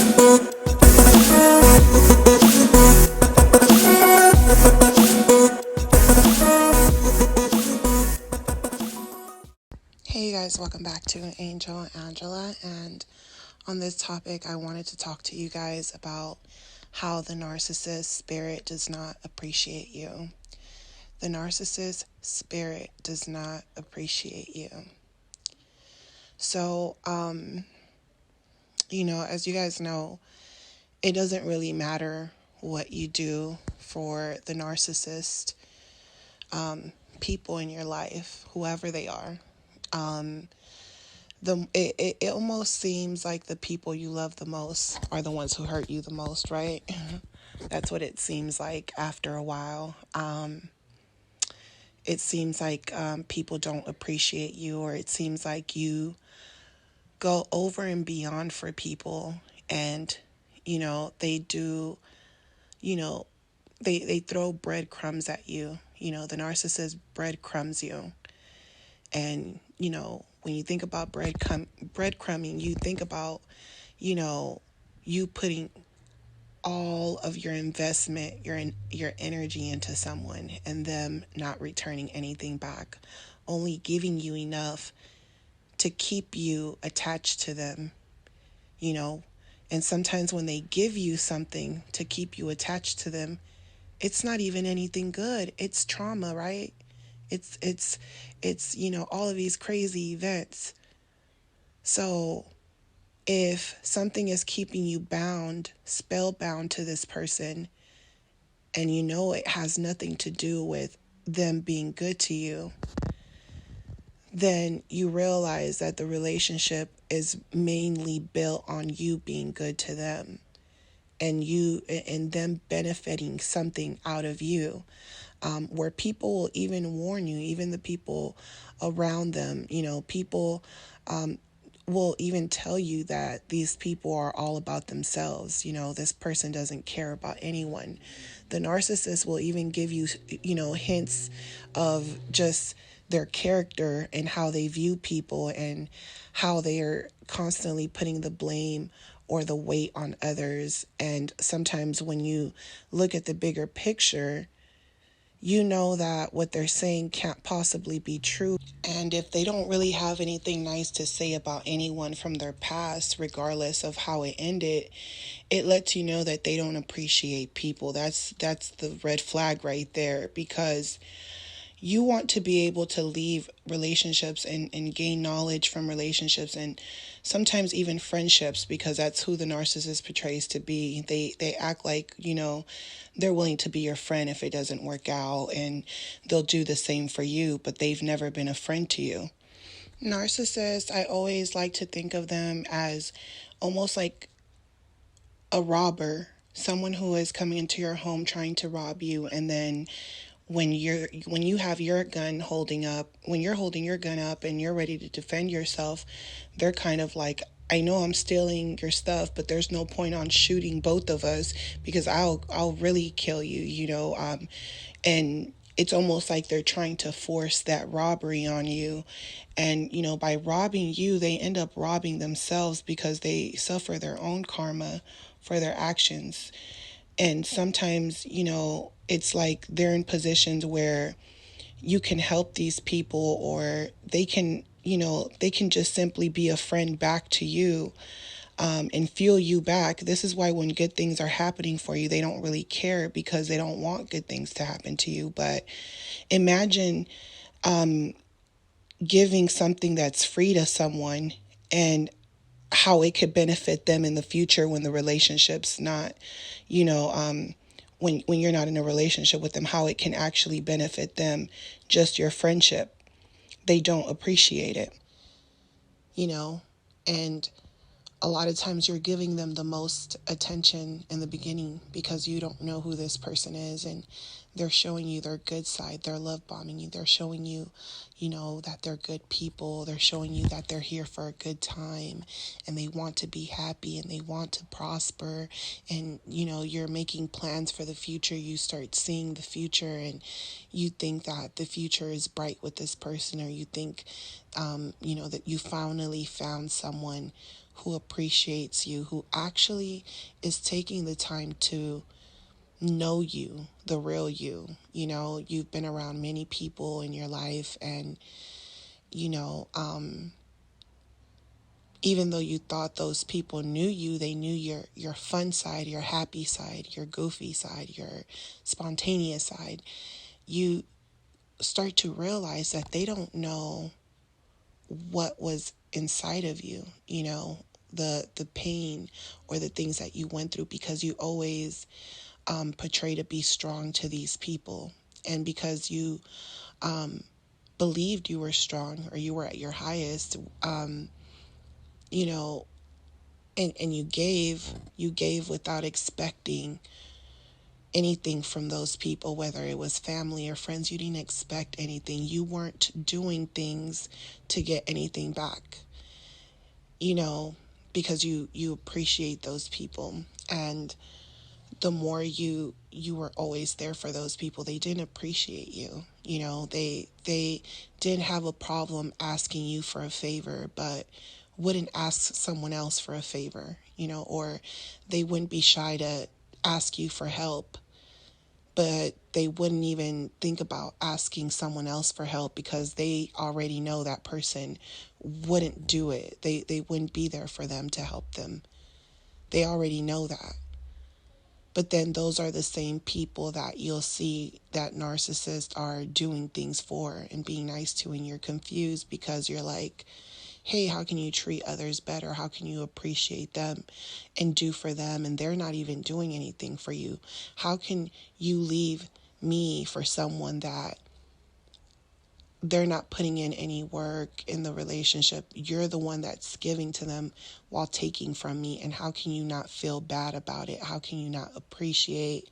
Hey guys, welcome back to Angel and Angela. And on this topic, I wanted to talk to you guys about how the narcissist spirit does not appreciate you. The narcissist spirit does not appreciate you. So, as you guys know, it doesn't really matter what you do for the narcissist people in your life, whoever they are. It almost seems like the people you love the most are the ones who hurt you the most, right? That's what it seems like after a while. It seems like people don't appreciate you, or it seems like you go over and beyond for people, and they do, you know they throw breadcrumbs at you. The narcissist breadcrumbs you. And when you think about breadcrumbing, you think about you putting all of your investment, your energy into someone, and them not returning anything back, only giving you enough to keep you attached to them. And sometimes when they give you something to keep you attached to them, it's not even anything good. It's trauma, right? It's all of these crazy events. So if something is keeping you bound, spellbound to this person, and it has nothing to do with them being good to you, then you realize that the relationship is mainly built on you being good to them, and them benefiting something out of you. Where people will even warn you, even the people around them, people will even tell you that these people are all about themselves. This person doesn't care about anyone. The narcissist will even give you, hints of just their character and how they view people, and how they are constantly putting the blame or the weight on others. And sometimes when you look at the bigger picture, you know that what they're saying can't possibly be true. And if they don't really have anything nice to say about anyone from their past, regardless of how it ended, it lets you know that they don't appreciate people. That's the red flag right there, because you want to be able to leave relationships and gain knowledge from relationships, and sometimes even friendships, because that's who the narcissist portrays to be. They act like, they're willing to be your friend if it doesn't work out, and they'll do the same for you, but they've never been a friend to you. Narcissists, I always like to think of them as almost like a robber, someone who is coming into your home trying to rob you, and then when you have your gun holding up, when you're holding your gun up and you're ready to defend yourself, they're kind of like, I know I'm stealing your stuff, but there's no point on shooting both of us, because I'll really kill you, and it's almost like they're trying to force that robbery on you. And by robbing you, they end up robbing themselves, because they suffer their own karma for their actions. And sometimes, it's like they're in positions where you can help these people, or they can just simply be a friend back to you, and fuel you back. This is why when good things are happening for you, they don't really care, because they don't want good things to happen to you. But imagine giving something that's free to someone, and how it could benefit them in the future when the relationship's not, when you're not in a relationship with them, how it can actually benefit them, just your friendship. They don't appreciate it, and a lot of times you're giving them the most attention in the beginning, because you don't know who this person is, and they're showing you their good side. They're love bombing you. They're showing you, that they're good people. They're showing you that they're here for a good time, and they want to be happy, and they want to prosper. And, you're making plans for the future. You start seeing the future, and you think that the future is bright with this person, or you think, that you finally found someone who appreciates you, who actually is taking the time to know you, the real you. You know, you've been around many people in your life, and, you know, even though you thought those people knew you, they knew your fun side, your happy side, your goofy side, your spontaneous side. You start to realize that they don't know what was inside of you, you know, the pain or the things that you went through, because you always portray to be strong to these people, and because you believed you were strong or you were at your highest, you know, and you gave without expecting anything from those people, whether it was family or friends. You didn't expect anything. You weren't doing things to get anything back, you know, because you appreciate those people. And the more you were always there for those people, they didn't appreciate you. You know, they didn't have a problem asking you for a favor, but wouldn't ask someone else for a favor, you know, or they wouldn't be shy to ask you for help, but they wouldn't even think about asking someone else for help because they already know that person wouldn't do it. They wouldn't be there for them to help them. They already know that. But then those are the same people that you'll see that narcissists are doing things for and being nice to, and you're confused because you're like, hey, how can you treat others better? How can you appreciate them and do for them? And they're not even doing anything for you. How can you leave me for someone that they're not putting in any work in the relationship? You're the one that's giving to them while taking from me. And how can you not feel bad about it? How can you not appreciate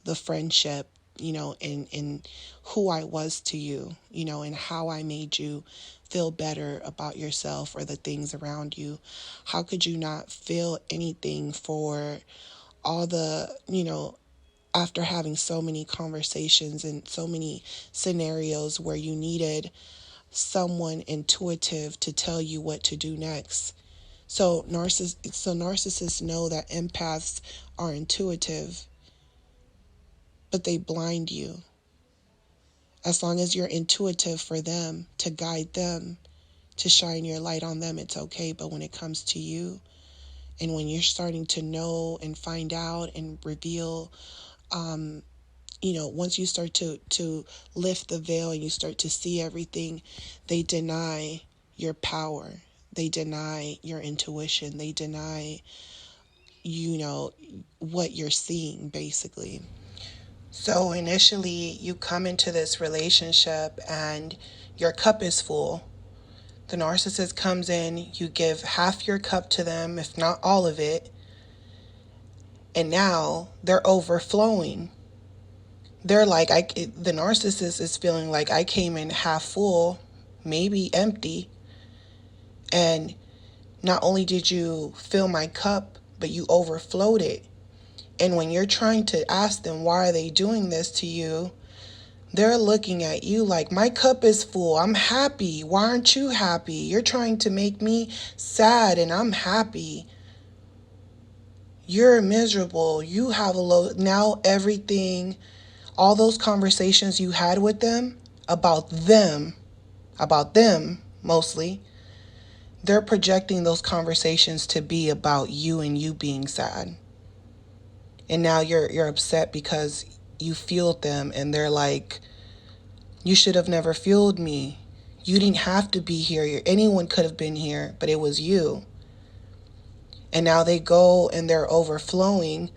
the friendship, you know, in who I was to you, you know, and how I made you feel better about yourself or the things around you? How could you not feel anything for all the, you know, after having so many conversations and so many scenarios where you needed someone intuitive to tell you what to do next? So narcissists know that empaths are intuitive, but they blind you. As long as you're intuitive for them, to guide them, to shine your light on them, it's okay. But when it comes to you, and when you're starting to know and find out and reveal, you know, once you start to lift the veil and you start to see everything, they deny your power. They deny your intuition. They deny, you know, what you're seeing, basically. So initially, you come into this relationship and your cup is full. The narcissist comes in, you give half your cup to them, if not all of it, and now they're overflowing. They're like, the narcissist is feeling like I came in half full, maybe empty, and not only did you fill my cup, but you overflowed it. And when you're trying to ask them why are they doing this to you, they're looking at you like, my cup is full. I'm happy. Why aren't you happy? You're trying to make me sad and I'm happy. You're miserable. You have a low. Now everything, all those conversations you had with them about them mostly, they're projecting those conversations to be about you and you being sad. And now you're upset because you fueled them, and they're like, you should have never fueled me. You didn't have to be here. Anyone could have been here, but it was you. And now they go and they're overflowing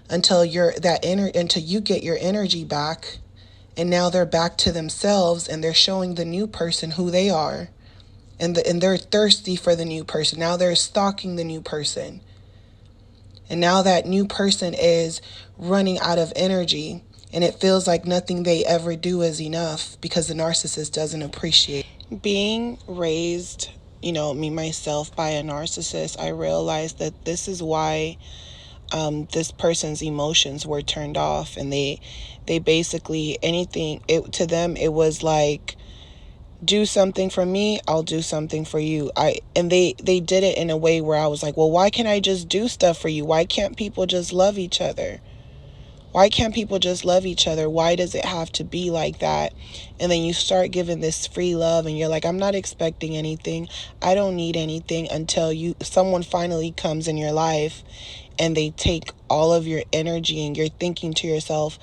until until you get your energy back, and now they're back to themselves and they're showing the new person who they are. And they're thirsty for the new person. Now they're stalking the new person. And now that new person is running out of energy, and it feels like nothing they ever do is enough because the narcissist doesn't appreciate. Being raised, you know, me myself by a narcissist, I realized that this is why this person's emotions were turned off, and they basically to them it was like do something for me, I'll do something for you. They did it in a way where I was like, well, why can't I just do stuff for you? Why can't people just love each other? Why can't people just love each other? Why does it have to be like that? And then you start giving this free love and you're like, I'm not expecting anything. I don't need anything until someone finally comes in your life and they take all of your energy and you're thinking to yourself,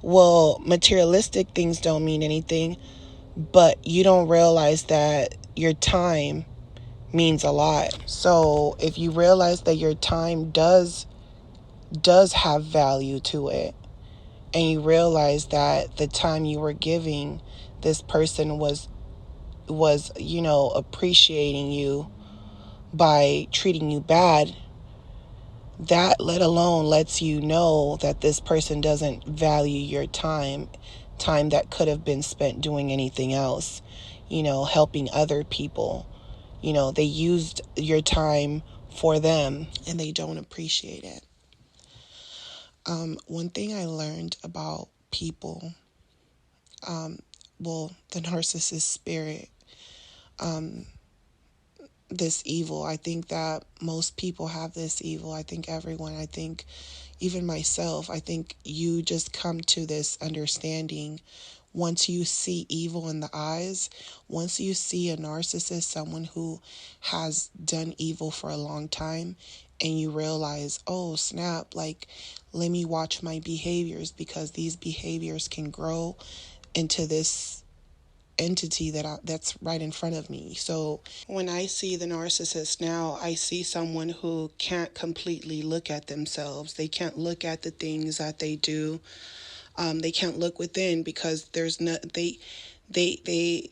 well, materialistic things don't mean anything, but you don't realize that your time means a lot. So if you realize that your time does have value to it, and you realize that the time you were giving this person was appreciating you by treating you bad, that let alone lets you know that this person doesn't value your time that could have been spent doing anything else, helping other people. They used your time for them and they don't appreciate it. One thing I learned about people, the narcissist spirit, this evil. I think that most people have this evil. I think everyone, I think even myself, I think you just come to this understanding once you see evil in the eyes, once you see a narcissist, someone who has done evil for a long time, and you realize, oh snap, like, let me watch my behaviors because these behaviors can grow into this entity that's right in front of me. So when I see the narcissist now, I see someone who can't completely look at themselves. They can't look at the things that they do. They can't look within because there's no they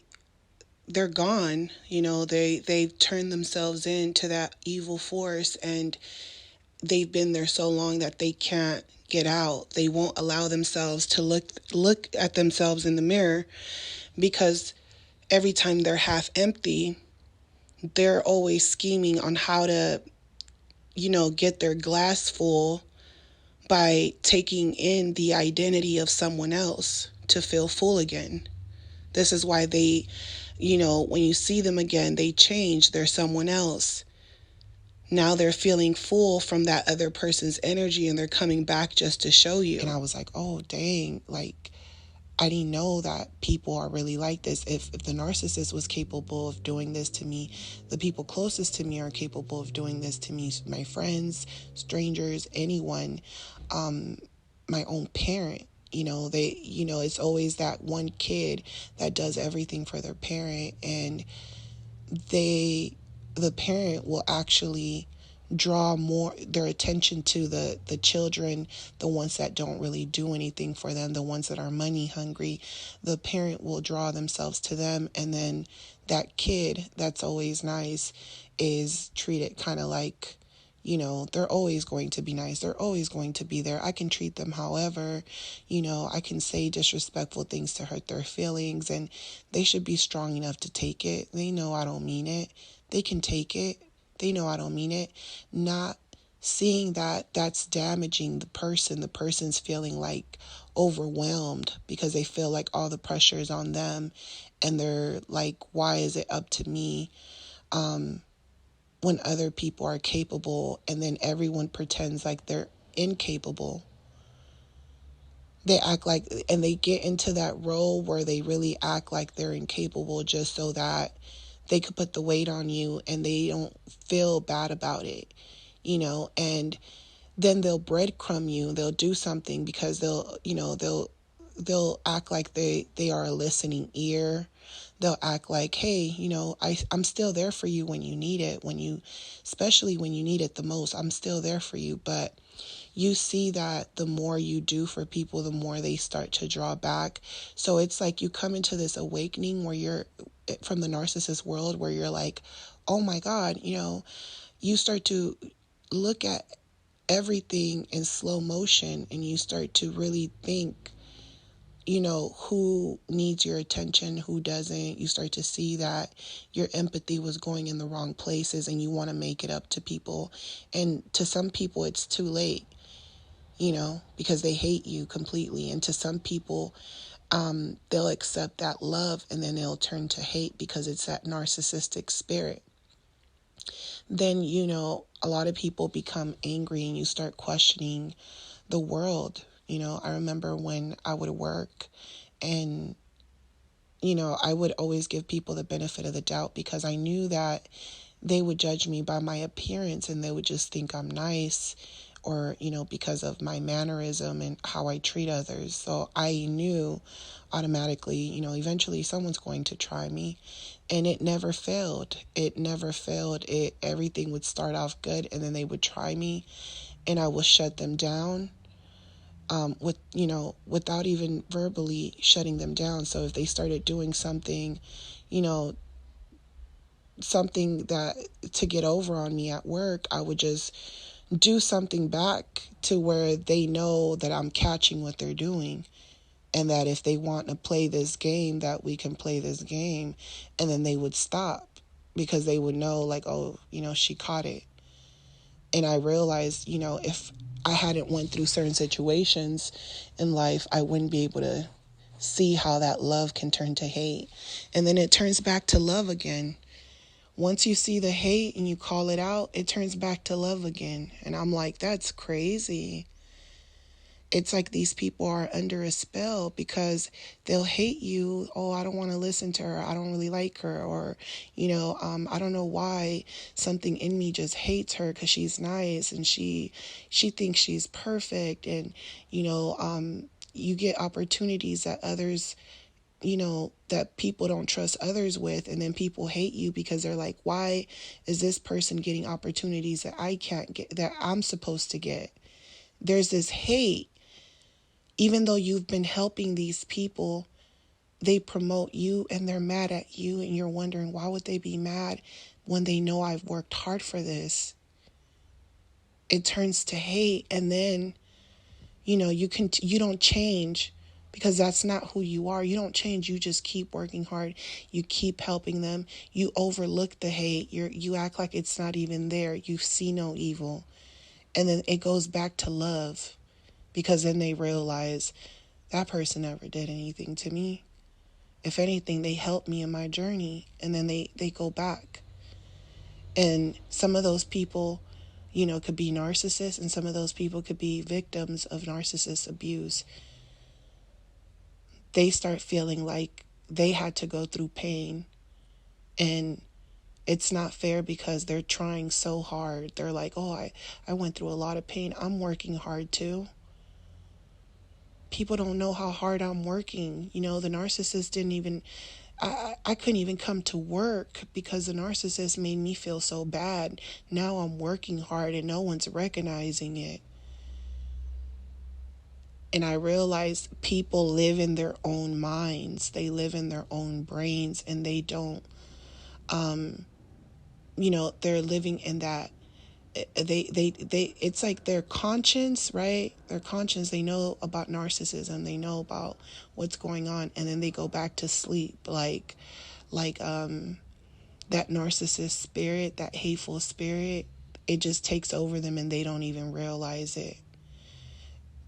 they're gone. They've turned themselves into that evil force, and they've been there so long that they can't get out. They won't allow themselves to look at themselves in the mirror, because every time they're half empty, they're always scheming on how to, get their glass full by taking in the identity of someone else to feel full again. This is why they, when you see them again, they change. They're someone else. Now they're feeling full from that other person's energy and they're coming back just to show you. And I was like, oh, dang, like, I didn't know that people are really like this. If the narcissist was capable of doing this to me, the people closest to me are capable of doing this to me. My friends, strangers, anyone, my own parent. It's always that one kid that does everything for their parent, and the parent will actually draw more their attention to the children, the ones that don't really do anything for them, the ones that are money hungry. The parent will draw themselves to them, and then that kid that's always nice is treated kind of like, they're always going to be nice. They're always going to be there. I can treat them however, I can say disrespectful things to hurt their feelings, and they should be strong enough to take it. They know I don't mean it. They can take it. They know I don't mean it. Not seeing that that's damaging the person. The person's feeling like overwhelmed because they feel like all the pressure is on them, and they're like, why is it up to me? When other people are capable, and then everyone pretends like they're incapable. They act like, and they get into that role where they really act like they're incapable just so that they could put the weight on you and they don't feel bad about it, and then they'll breadcrumb you. They'll do something because they'll act like they are a listening ear. They'll act like, hey, I'm still there for you when you need it, especially when you need it the most. I'm still there for you. But you see that the more you do for people, the more they start to draw back. So it's like you come into this awakening where you're from the narcissist world, where you're like, oh my God, you start to look at everything in slow motion, and you start to really think, who needs your attention, who doesn't. You start to see that your empathy was going in the wrong places, and you want to make it up to people. And to some people, it's too late, because they hate you completely. And to some people, they'll accept that love and then they'll turn to hate because it's that narcissistic spirit. Then, a lot of people become angry and you start questioning the world. I remember when I would work and, I would always give people the benefit of the doubt because I knew that they would judge me by my appearance and they would just think I'm nice or, because of my mannerism and how I treat others. So I knew automatically, eventually someone's going to try me. And it never failed. It never failed. Everything would start off good and then they would try me and I would shut them down. Without even verbally shutting them down. So if they started doing something, you know, something that to get over on me at work, I would just do something back to where they know that I'm catching what they're doing. And that if they want to play this game, that we can play this game. And then they would stop because they would know like, oh, she caught it. And I realized, if I hadn't went through certain situations in life, I wouldn't be able to see how that love can turn to hate. And then it turns back to love again. Once you see the hate and you call it out, it turns back to love again. And I'm like, that's crazy. It's like these people are under a spell because they'll hate you. Oh, I don't want to listen to her. I don't really like her. Or, I don't know why something in me just hates her because she's nice and she thinks she's perfect. And, you get opportunities that others, that people don't trust others with. And then people hate you because they're like, why is this person getting opportunities that I can't get, that I'm supposed to get? There's this hate. Even though you've been helping these people, they promote you and they're mad at you and you're wondering, why would they be mad when they know I've worked hard for this? It turns to hate. And then, you don't change because that's not who you are. You don't change. You just keep working hard. You keep helping them. You overlook the hate. You act like it's not even there. You see no evil. And then it goes back to love. Because then they realize that person never did anything to me. If anything, they helped me in my journey. And then they go back. And some of those people, could be narcissists. And some of those people could be victims of narcissist abuse. They start feeling like they had to go through pain. And it's not fair because they're trying so hard. They're like, oh, I went through a lot of pain. I'm working hard too. People don't know how hard I'm working. The narcissist didn't even, I couldn't even come to work because the narcissist made me feel so bad. Now I'm working hard and no one's recognizing it. And I realized people live in their own minds. They live in their own brains and they don't, they're living in that they it's like their conscience, right? Their conscience, they know about narcissism, they know about what's going on, and then they go back to sleep like that narcissist spirit, that hateful spirit, it just takes over them and they don't even realize it.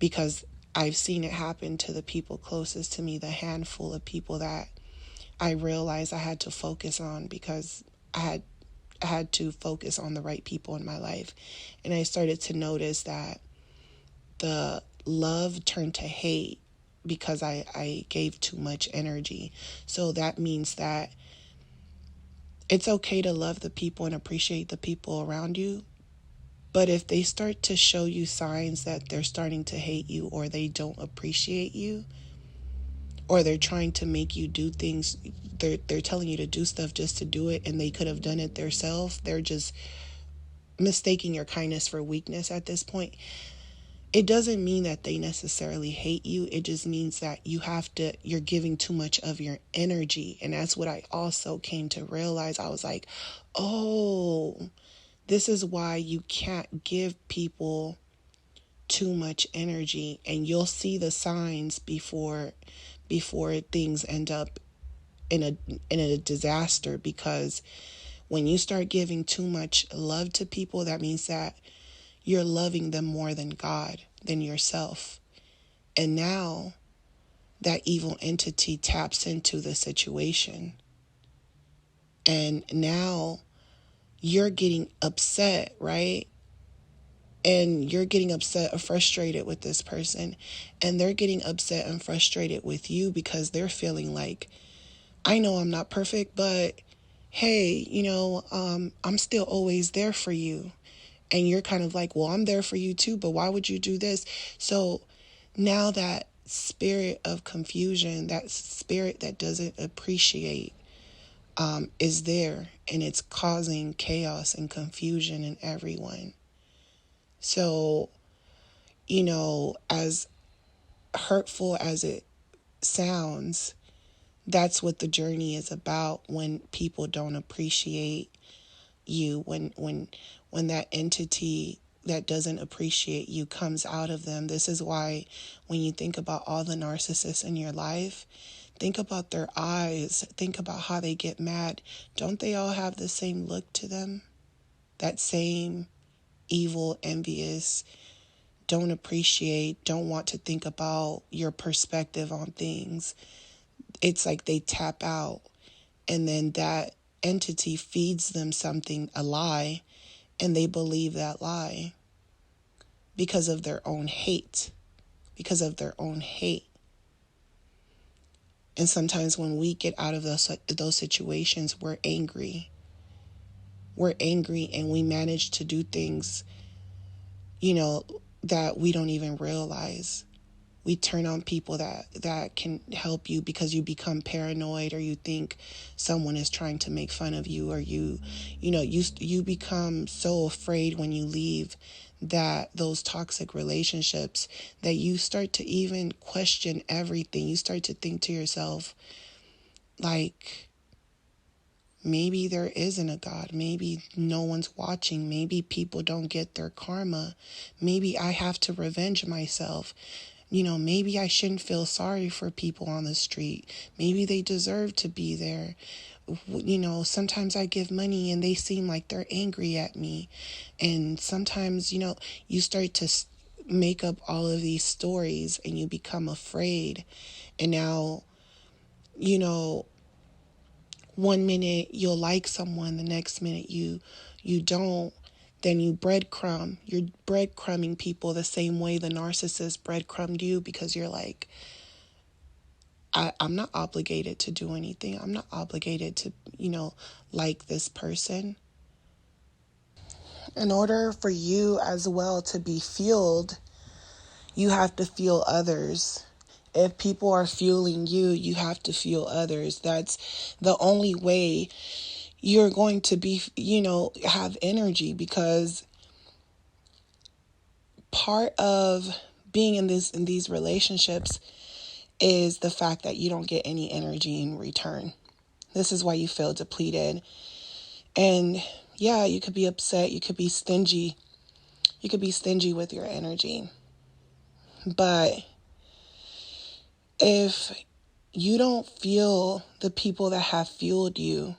Because I've seen it happen to the people closest to me, the handful of people that I realized I had to focus on because I had to focus on the right people in my life. And I started to notice that the love turned to hate because I gave too much energy. So that means that it's okay to love the people and appreciate the people around you. But if they start to show you signs that they're starting to hate you or they don't appreciate you, or they're trying to make you do things, they're telling you to do stuff just to do it and they could have done it themselves, they're just mistaking your kindness for weakness at this point. It doesn't mean that they necessarily hate you. It just means that you're giving too much of your energy. And that's what I also came to realize. I was like, oh, this is why you can't give people too much energy. And you'll see the signs before things end up in a disaster. Because when you start giving too much love to people, that means that you're loving them more than God, than yourself. And now that evil entity taps into the situation. And now you're getting upset, right? And you're getting upset or frustrated with this person. And they're getting upset and frustrated with you because they're feeling like, I know I'm not perfect, but hey, I'm still always there for you. And you're kind of like, well, I'm there for you too, but why would you do this? So now that spirit of confusion, that spirit that doesn't appreciate, is there, and it's causing chaos and confusion in everyone. So, as hurtful as it sounds, that's what the journey is about when people don't appreciate you, when that entity that doesn't appreciate you comes out of them. This is why when you think about all the narcissists in your life, think about their eyes, think about how they get mad. Don't they all have the same look to them? That same evil, envious, don't appreciate, don't want to think about your perspective on things. It's like they tap out, and then that entity feeds them something, a lie, and they believe that lie because of their own hate. Because of their own hate. And sometimes when we get out of those situations, we're angry. We're angry and we manage to do things, that we don't even realize. We turn on people that can help you because you become paranoid, or you think someone is trying to make fun of you, or you become so afraid when you leave those toxic relationships that you start to even question everything. You start to think to yourself, like, maybe there isn't a God. Maybe no one's watching. Maybe people don't get their karma. Maybe I have to revenge myself. Maybe I shouldn't feel sorry for people on the street. Maybe they deserve to be there. Sometimes I give money and they seem like they're angry at me. And sometimes, you start to make up all of these stories and you become afraid. And now, one minute you'll like someone, the next minute you don't. Then you're breadcrumbing people the same way the narcissist breadcrumbed you, because you're like, I'm not obligated to do anything. I'm not obligated to, like this person. In order for you as well to be fueled, you have to fuel others. If people are fueling you, you have to fuel others. That's the only way you're going to be, have energy, because part of being in these relationships is the fact that you don't get any energy in return. This is why you feel depleted. And yeah, you could be upset, you could be stingy. You could be stingy with your energy. But if you don't feel the people that have fueled you,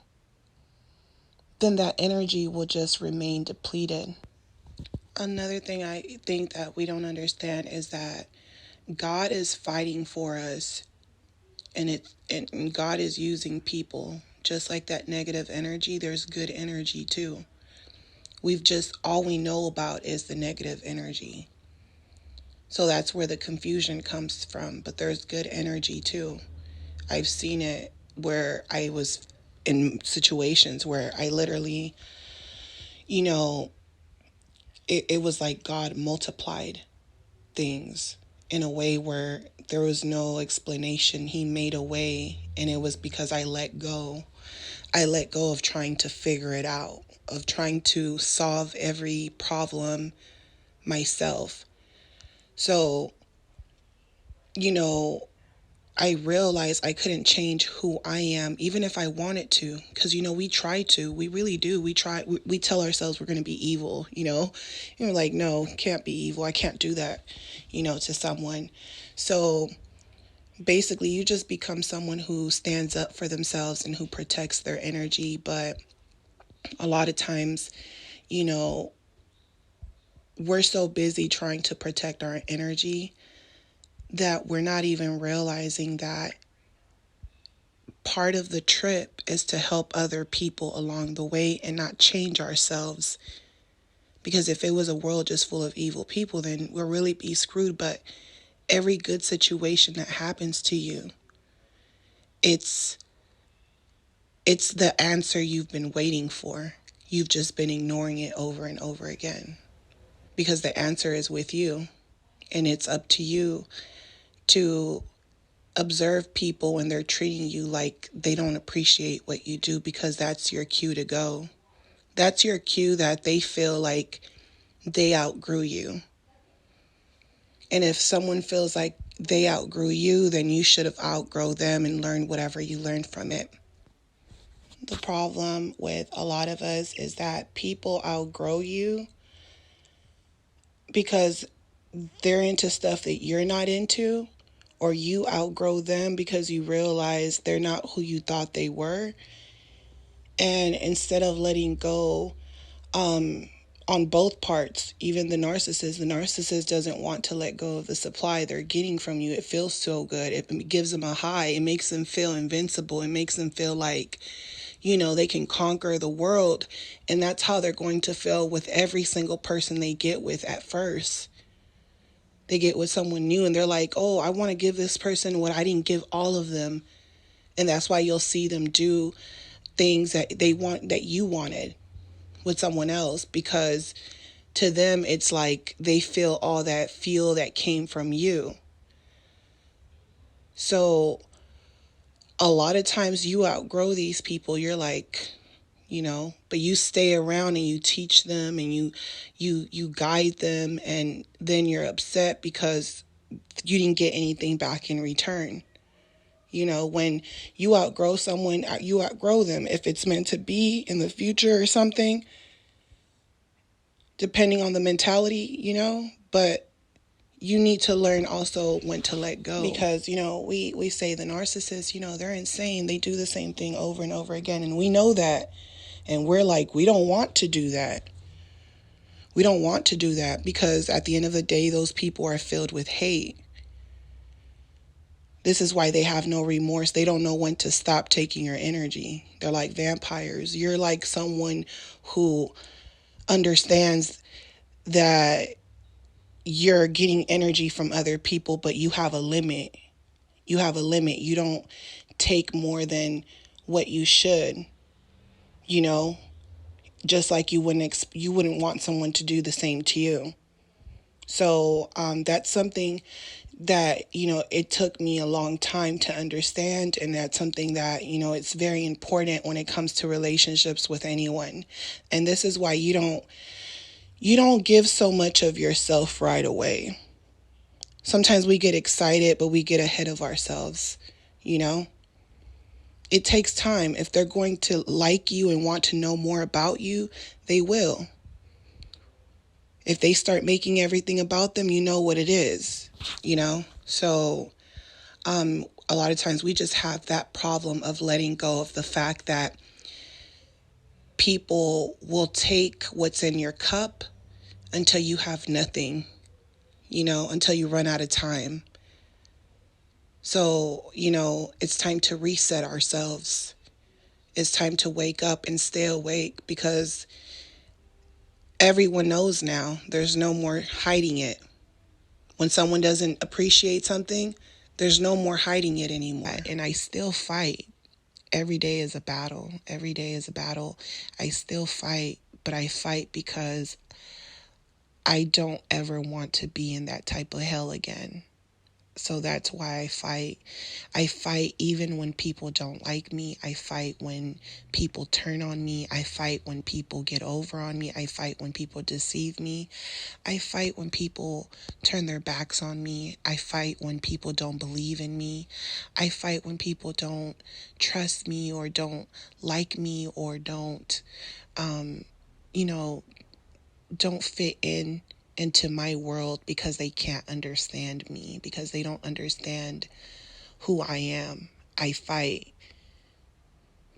then that energy will just remain depleted. Another thing I think that we don't understand is that God is fighting for us, and God is using people. Just like that negative energy, there's good energy too. All we know about is the negative energy. So that's where the confusion comes from. But there's good energy too. I've seen it where I was in situations where I literally, you know, it was like God multiplied things in a way where there was no explanation. He made a way, and it was because I let go. I let go of trying to figure it out, of trying to solve every problem myself. So, you know, I realized I couldn't change who I am, even if I wanted to. Because, we try to. We really do. We tell ourselves we're going to be evil, And we're like, no, can't be evil. I can't do that, to someone. So basically, you just become someone who stands up for themselves and who protects their energy. But a lot of times, you know, we're so busy trying to protect our energy that we're not even realizing that part of the trip is to help other people along the way and not change ourselves. Because if it was a world just full of evil people, then we'll really be screwed. But every good situation that happens to you, it's the answer you've been waiting for. You've just been ignoring it over and over again. Because the answer is with you. And it's up to you to observe people when they're treating you like they don't appreciate what you do, because that's your cue to go. That's your cue that they feel like they outgrew you. And if someone feels like they outgrew you, then you should have outgrown them and learned whatever you learned from it. The problem with a lot of us is that people outgrow you because they're into stuff that you're not into, or you outgrow them because you realize they're not who you thought they were. And instead of letting go, on both parts, even the narcissist doesn't want to let go of the supply they're getting from you. It feels so good. It gives them a high. It makes them feel invincible. It makes them feel like, they can conquer the world. And that's how they're going to feel with every single person they get with at first. They get with someone new and they're like, oh, I want to give this person what I didn't give all of them. And that's why you'll see them do things that you wanted with someone else, because to them it's like they feel all that feel that came from you. So a lot of times you outgrow these people. You're like, but you stay around and you teach them and you guide them, and then you're upset because you didn't get anything back in return. When you outgrow someone, you outgrow them. If it's meant to be in the future or something, depending on the mentality, but you need to learn also when to let go. Because, we say the narcissists, they're insane. They do the same thing over and over again. And we know that. And we're like, we don't want to do that. We don't want to do that because at the end of the day, those people are filled with hate. This is why they have no remorse. They don't know when to stop taking your energy. They're like vampires. You're like someone who understands that you're getting energy from other people, but you have a limit. You have a limit. You don't take more than what you should. Just like you wouldn't want someone to do the same to you. So that's something that, it took me a long time to understand. And that's something that, it's very important when it comes to relationships with anyone. And this is why you don't give so much of yourself right away. Sometimes we get excited, but we get ahead of ourselves, It takes time. If they're going to like you and want to know more about you, they will. If they start making everything about them, you know what it is, So a lot of times we just have that problem of letting go of the fact that people will take what's in your cup until you have nothing, until you run out of time. So, it's time to reset ourselves. It's time to wake up and stay awake, because everyone knows now. There's no more hiding it. When someone doesn't appreciate something, there's no more hiding it anymore. And I still fight. Every day is a battle. Every day is a battle. I still fight, but I fight because I don't ever want to be in that type of hell again. So that's why I fight. I fight even when people don't like me. I fight when people turn on me. I fight when people get over on me. I fight when people deceive me. I fight when people turn their backs on me. I fight when people don't believe in me. I fight when people don't trust me or don't like me or don't fit into my world because they can't understand me, because they don't understand who I am. I fight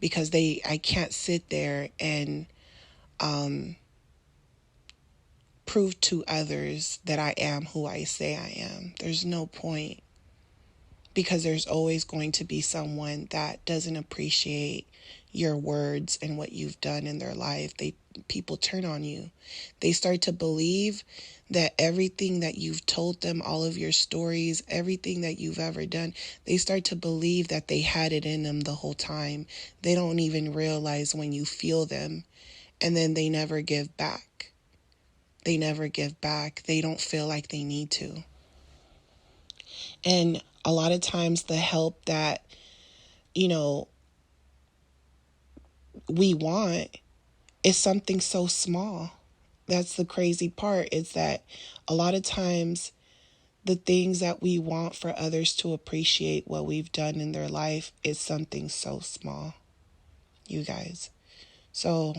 because I can't sit there and prove to others that I am who I say I am. There's no point. because there's always going to be someone that doesn't appreciate your words and what you've done in their life. People turn on you. They start to believe that everything that you've told them, all of your stories, everything that you've ever done, they start to believe that they had it in them the whole time. They don't even realize when you feel them, and then they never give back. They never give back. They don't feel like they need to. And a lot of times the help that, you know, we want is something so small. That's the crazy part, is that a lot of times the things that we want for others to appreciate what we've done in their life is something so small, you guys. So,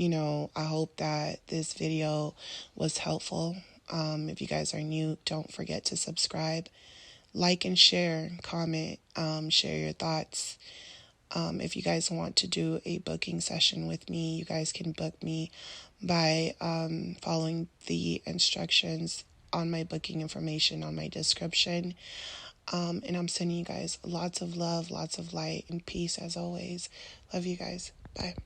I hope that this video was helpful. If you guys are new, don't forget to subscribe, like and share, comment, share your thoughts. If you guys want to do a booking session with me, you guys can book me by following the instructions on my booking information on my description. And I'm sending you guys lots of love, lots of light, and peace as always. Love you guys. Bye.